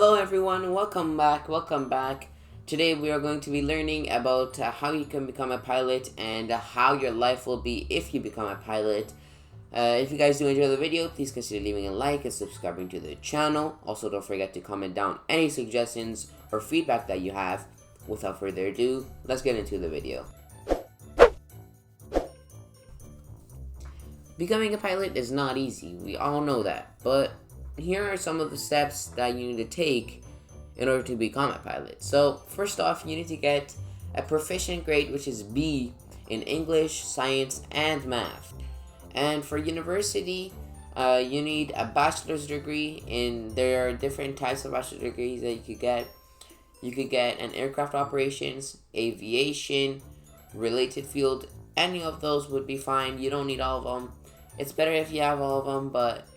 Hello everyone, welcome back. Today we are going to be learning about how you can become a pilot and how your life will be if you become a pilot. If you guys do enjoy the video, please consider leaving a like and subscribing to the channel. Also, don't forget to comment down any suggestions or feedback that you have. Without further ado, let's get into the video. Becoming a pilot is not easy, we all know that, but here are some of the steps that you need to take in order to become a pilot. So first off, you need to get a proficient grade, which is B, in English, science, and math. And for university, you need a bachelor's degree. There are different types of bachelor's degrees that you could get. You could get an aircraft operations, aviation, related field. Any of those would be fine. You don't need all of them. It's better if you have all of them, but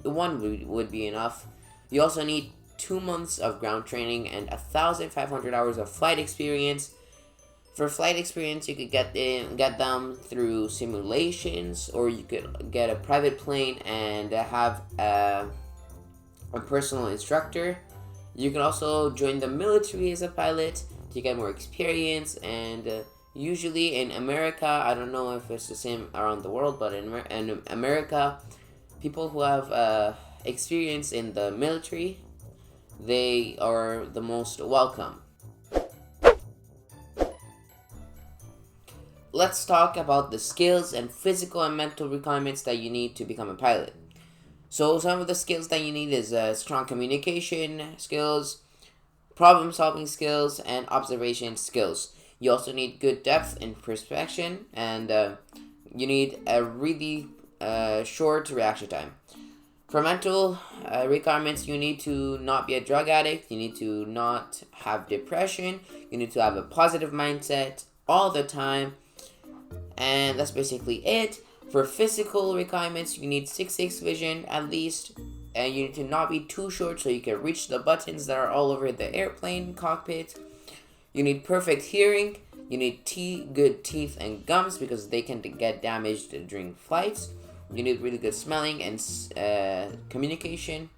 one would be enough. You also need 2 months of ground training and 1,500 hours of flight experience. For flight experience, you could get them through simulations, or you could get a private plane and have a personal instructor. You can also join the military as a pilot to get more experience, and usually in America, I don't know if it's the same around the world, but in America, people who have experience in the military, they are the most welcome. Let's talk about the skills and physical and mental requirements that you need to become a pilot. So some of the skills that you need is strong communication skills, problem solving skills, and observation skills. You also need good depth and perception, and you need a really short reaction time. For mental requirements, you need to not be a drug addict, you need to not have depression, you need to have a positive mindset all the time, and that's basically it. For physical requirements, you need 6'6" vision at least, and you need to not be too short so you can reach the buttons that are all over the airplane cockpit. You need perfect hearing, you need good teeth and gums because they can get damaged during flights. You need really good smelling and communication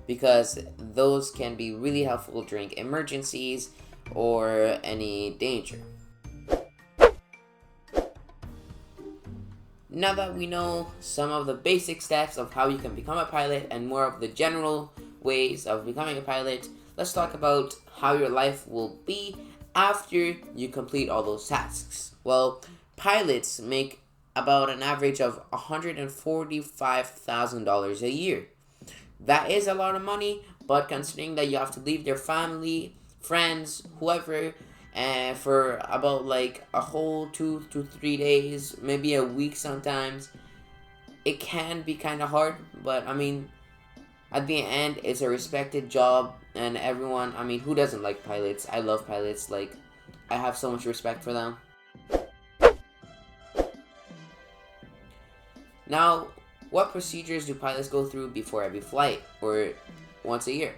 because those can be really helpful during emergencies or any danger. Now that we know some of the basic steps of how you can become a pilot and more of the general ways of becoming a pilot, let's talk about how your life will be after you complete all those tasks. Well, pilots make about an average of $145,000 a year. That is a lot of money, but considering that you have to leave their family, friends, whoever, for about like a whole 2 to 3 days, maybe a week sometimes, it can be kind of hard, but I mean, at the end, it's a respected job, and everyone, I mean, who doesn't like pilots? I love pilots, like, I have so much respect for them. Now, what procedures do pilots go through before every flight, or once a year?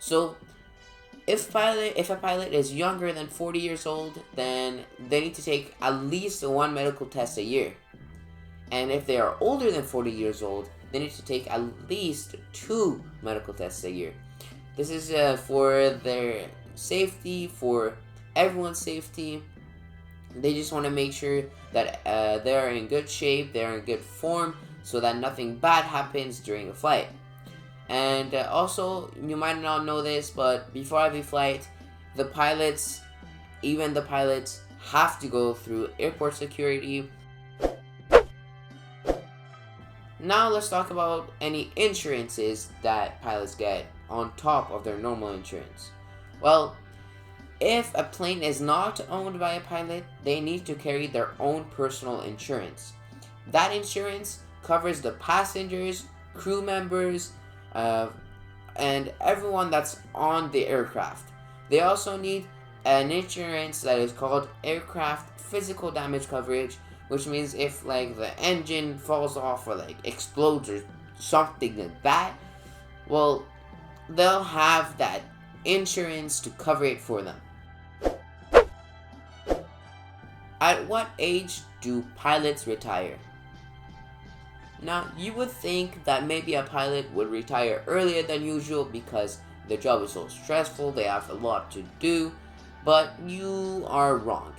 So, if a pilot is younger than 40 years old, then they need to take at least one medical test a year. And if they are older than 40 years old, they need to take at least 2 medical tests a year. This is for their safety, for everyone's safety. They just want to make sure that they're in good shape, they're in good form, so that nothing bad happens during the flight. And also, you might not know this, but before every flight, even the pilots have to go through airport security. Now let's talk about any insurances that pilots get on top of their normal insurance. Well, if a plane is not owned by a pilot, they need to carry their own personal insurance. That insurance covers the passengers, crew members, and everyone that's on the aircraft. They also need an insurance that is called aircraft physical damage coverage, which means if like the engine falls off or like explodes or something like that, well, they'll have that insurance to cover it for them. At what age do pilots retire? Now, you would think that maybe a pilot would retire earlier than usual because their job is so stressful, they have a lot to do, but you are wrong.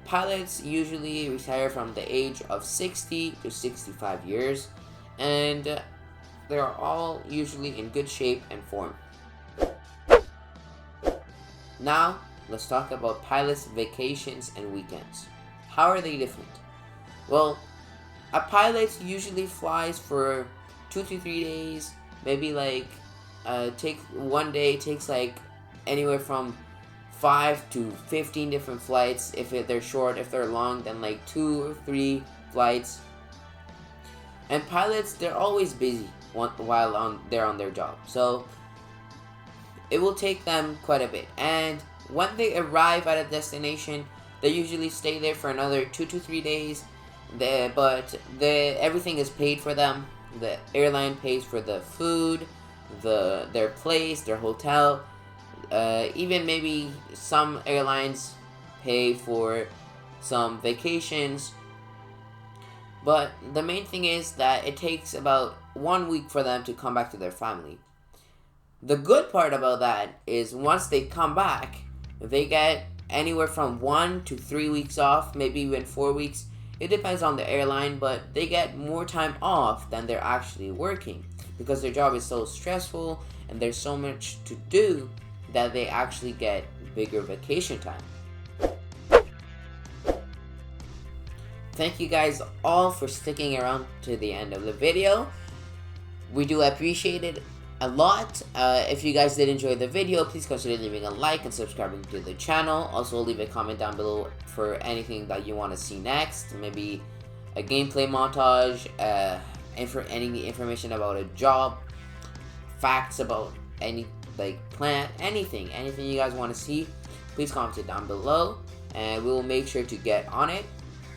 Pilots usually retire from the age of 60 to 65 years, and they are all usually in good shape and form. Now, let's talk about pilots' vacations and weekends. How are they different? Well, a pilot usually flies for 2 to 3 days, maybe take one day takes anywhere from 5 to 15 different flights. If they're short, if they're long, then 2 or 3 flights. And pilots, they're always busy while they're on their job, so it will take them quite a bit. And when they arrive at a destination, they usually stay there for another 2 to 3 days. Everything is paid for them. The airline pays for the food, their place, their hotel. Even maybe some airlines pay for some vacations. But the main thing is that it takes about 1 week for them to come back to their family. The good part about that is once they come back, they get anywhere from 1 to 3 weeks off, maybe even 4 weeks. It depends on the airline, but they get more time off than they're actually working because their job is so stressful and there's so much to do that they actually get bigger vacation time. Thank you guys all for sticking around to the end of the video. We do appreciate it a lot. If you guys did enjoy the video, please consider leaving a like and subscribing to the channel. Also, leave a comment down below for anything that you want to see next. Maybe a gameplay montage, any information about a job, facts about any plant, anything you guys want to see. Please comment it down below, and we will make sure to get on it.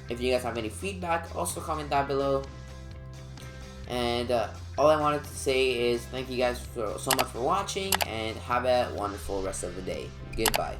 If you guys have any feedback, also comment down below. And all I wanted to say is thank you guys so much for watching, and have a wonderful rest of the day. Goodbye.